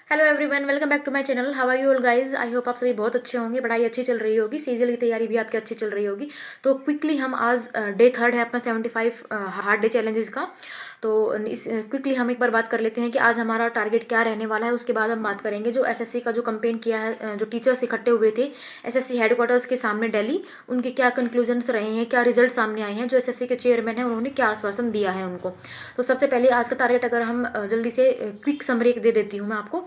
Hello everyone, welcome back to my channel. How are you all guys? I hope आप सभी बहुत अच्छे होंगे, पढ़ाई अच्छी चल रही होगी, सीजीएल की तैयारी भी आपकी अच्छी चल रही होगी। तो क्विकली हम आज डे थर्ड है अपना 75 हार्ड डे चैलेंजेस का। तो इस क्विकली हम एक बार बात कर लेते हैं कि आज हमारा टारगेट क्या रहने वाला है। उसके बाद हम बात करेंगे जो एसएससी का जो कंपेन किया है, जो टीचर्स इकट्ठे हुए थे एसएससी हेडक्वार्टर्स के सामने दिल्ली, उनके क्या कंक्लूजन्स रहे हैं, क्या रिजल्ट सामने आए हैं, जो एसएससी के चेयरमैन हैं उन्होंने क्या आश्वासन दिया है उनको। तो सबसे पहले आज का टारगेट अगर हम जल्दी से क्विक समरी दे देती हूँ मैं आपको।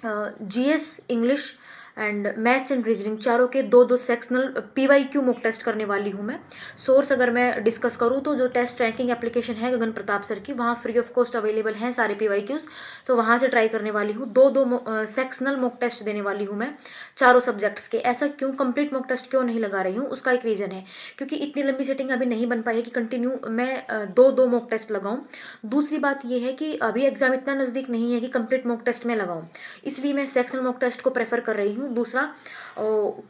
GS, English and maths and reasoning चारों के दो दो सेक्शनल पीवाईक्यू मॉक टेस्ट करने वाली हूँ मैं। सोर्स अगर मैं डिस्कस करूँ तो जो टेस्ट रैंकिंग एप्लीकेशन है गगन प्रताप सर की, वहाँ फ्री ऑफ कॉस्ट अवेलेबल हैं सारे पीवाईक्यूज। तो वहाँ से ट्राई करने वाली हूँ। दो दो सेक्शनल मॉक टेस्ट देने वाली हूँ मैं चारों सब्जेक्ट्स के। ऐसा क्यों, कंप्लीट मॉक टेस्ट क्यों नहीं लगा रही हूँ, उसका एक रीज़न है क्योंकि इतनी लंबी सेटिंग अभी नहीं बन पाई है कि कंटिन्यू मैं दो दो मॉक टेस्ट लगाऊँ। दूसरी बात यह है कि अभी एग्जाम इतना नज़दीक नहीं है कि कंप्लीट मॉक टेस्ट में लगाऊँ, इसलिए मैं सेक्शनल मॉक टेस्ट को प्रेफर कर रही हूँ। दूसरा,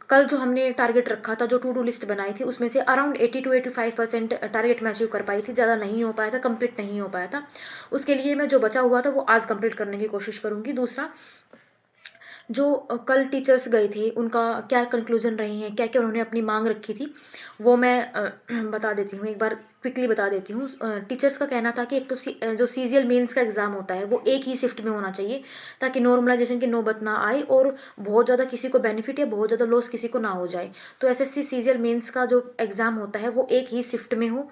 कल जो हमने टारगेट रखा था, जो टू डू लिस्ट बनाई थी, उसमें से अराउंड 80 to 85% टारगेट मैं अचीव कर पाई थी, ज़्यादा नहीं हो पाया था, कंप्लीट नहीं हो पाया था। उसके लिए मैं जो बचा हुआ था वो आज कंप्लीट करने की कोशिश करूँगी। दूसरा, जो कल टीचर्स गए थे उनका क्या कंक्लूजन रहे हैं, क्या क्या उन्होंने अपनी मांग रखी थी, वो मैं बता देती हूँ, एक बार क्विकली बता देती हूँ। टीचर्स का कहना था कि एक तो जो सीजीएल मेंस का एग्ज़ाम होता है वो एक ही शिफ्ट में होना चाहिए ताकि नॉर्मलाइजेशन की नौबत ना आए और बहुत ज़्यादा किसी को बेनिफिट या बहुत ज़्यादा लॉस किसी को ना हो जाए। तो एसएससी सीजीएल मेंस का जो एग्ज़ाम होता है वो एक ही शिफ्ट में हो।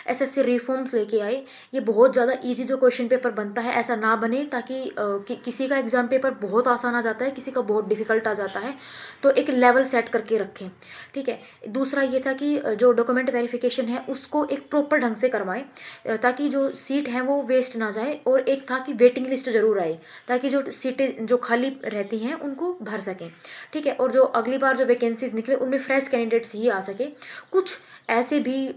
एसएससी रिफॉर्म्स लेके आए, ये बहुत ज़्यादा ईजी जो क्वेश्चन पेपर बनता है ऐसा ना बने ताकि किसी का एग्ज़ाम पेपर बहुत आसान आ जाता है, किसी का बहुत डिफिकल्ट आ जाता है। तो एक लेवल सेट करके रखें, ठीक है। दूसरा ये था कि जो डॉक्यूमेंट वेरिफिकेशन है उसको एक प्रॉपर ढंग से करवाएं ताकि जो सीट है वो वेस्ट ना जाए। और एक था कि वेटिंग लिस्ट ज़रूर आए ताकि जो सीटें जो खाली रहती हैं उनको भर सकें, ठीक है। और जो अगली बार जो वैकेंसीज निकले उनमें फ्रेश कैंडिडेट्स ही आ सके। कुछ ऐसे भी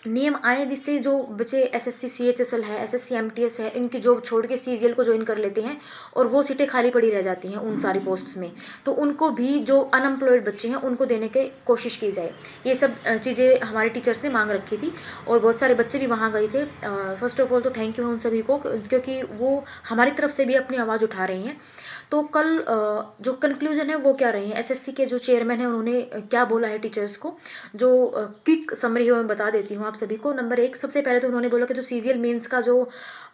नियम आए जिससे जो बच्चे एसएससी सीएचएसएल है, एसएससी एमटीएस है, इनकी जॉब छोड़ के सीजीएल को ज्वाइन कर लेते हैं और वो सीटें खाली पड़ी रह जाती हैं उन सारी पोस्ट्स में, तो उनको भी जो अनएम्प्लॉयड बच्चे हैं उनको देने की कोशिश की जाए। ये सब चीज़ें हमारे टीचर्स ने मांग रखी थी और बहुत सारे बच्चे भी वहाँ गए थे। फर्स्ट ऑफ ऑल तो थैंक यू है उन सभी को क्योंकि वो हमारी तरफ से भी अपनी आवाज़ उठा रहे हैं। तो कल जो कंक्लूजन है वो क्या रहे हैं, एसएससी के जो चेयरमैन हैं उन्होंने क्या बोला है टीचर्स को, जो क्विक समरी है मैं बता देती हूँ आप सभी को। नंबर एक, सबसे पहले तो उन्होंने बोला कि जो सीजीएल मेंस का जो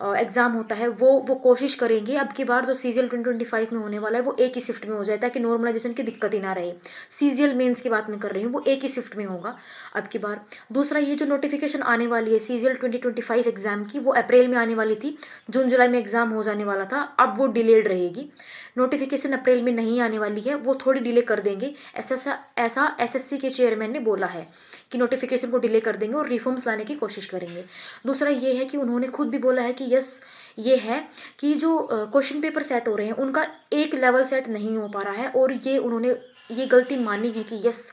एग्ज़ाम होता है वो कोशिश करेंगे अब की बार जो सीजीएल 2025 में होने वाला है वो एक ही शिफ्ट में हो जाए ताकि नॉर्मलाइजेशन की दिक्कत ही ना रहे। सीजीएल मेंस की बात मैं कर रही हूँ, वो एक ही शिफ्ट में होगा अब की बार। दूसरा, ये जो नोटिफिकेशन आने वाली है सीजीएल 2025 एग्ज़ाम की, वो अप्रैल में आने वाली थी, जून जुलाई में एग्ज़ाम हो जाने वाला था, अब वो डिलेड रहेगी। नोटिफिकेशन अप्रैल में नहीं आने वाली है, वो थोड़ी डिले कर देंगे, ऐसा एसएससी के चेयरमैन ने बोला है कि नोटिफिकेशन को डिले कर देंगे और रिफॉर्म्स लाने की कोशिश करेंगे। दूसरा ये है कि उन्होंने खुद भी बोला है कि यस, ये है कि जो क्वेश्चन पेपर सेट हो रहे हैं उनका एक लेवल सेट नहीं हो पा रहा है और ये उन्होंने ये गलती मानी है कि yes,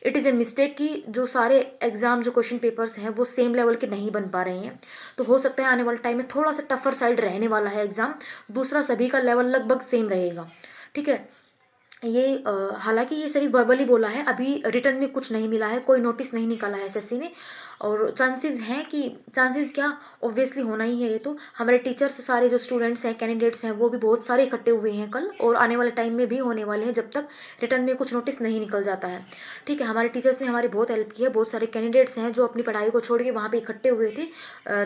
it is a mistake कि जो सारे एग्ज़ाम जो क्वेश्चन पेपर्स हैं वो सेम लेवल के नहीं बन पा रहे हैं। तो हो सकता है आने वाले टाइम में थोड़ा सा टफर साइड रहने वाला है एग्ज़ाम। दूसरा, सभी का लेवल लगभग सेम रहेगा, ठीक है। ये हालाँकि ये सभी वर्बली बोला है, अभी रिटन में कुछ नहीं मिला है, कोई नोटिस नहीं निकाला है एसएससी ने। और चांसेस हैं कि, चांसेस क्या, ऑब्वियसली होना ही है। ये तो हमारे टीचर्स सारे जो स्टूडेंट्स हैं, कैंडिडेट्स हैं, वो भी बहुत सारे इकट्ठे हुए हैं कल और आने वाले टाइम में भी होने वाले हैं जब तक रिटन में कुछ नोटिस नहीं निकल जाता है, ठीक है। हमारे टीचर्स ने हमारी बहुत हेल्प की है, बहुत सारे कैंडिडेट्स हैं जो अपनी पढ़ाई को छोड़ के वहाँ पर इकट्ठे हुए थे।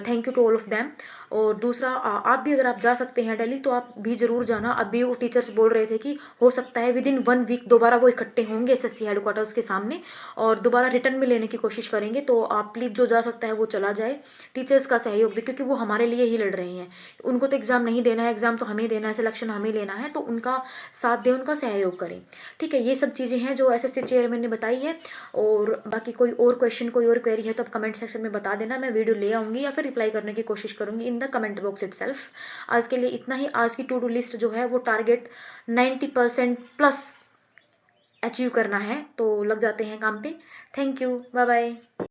Thank you to all of them. और दूसरा, आप भी अगर आप जा सकते हैं दिल्ली तो आप भी ज़रूर जाना। अभी वो टीचर्स बोल रहे थे कि हो सकता है विद इन 1 वीक दोबारा वो इकट्ठे होंगे एसएससी हेडक्वार्टर्स के सामने और दोबारा रिटर्न में लेने की कोशिश करेंगे। तो आप प्लीज़ जो जा सकता है वो चला जाए, टीचर्स का सहयोग दे क्योंकि वो हमारे लिए ही लड़ रहे हैं। उनको तो एग्ज़ाम नहीं देना है, एग्ज़ाम तो हमें देना है, सिलेक्शन हमें लेना है, तो उनका साथ दें, उनका सहयोग करें, ठीक है। ये सब चीज़ें हैं जो एसएससी चेयरमैन ने बताई है। और बाकी कोई और क्वेश्चन, कोई और क्वेरी है तो आप कमेंट सेक्शन में बता देना, मैं वीडियो ले आऊँगी या फिर रिप्लाई करने की कोशिश करूँगी in the comment box itself. आज के लिए इतना ही। आज की टू डू लिस्ट जो है वो टारगेट 90% प्लस अचीव करना है, तो लग जाते हैं काम पे। Thank you, bye bye.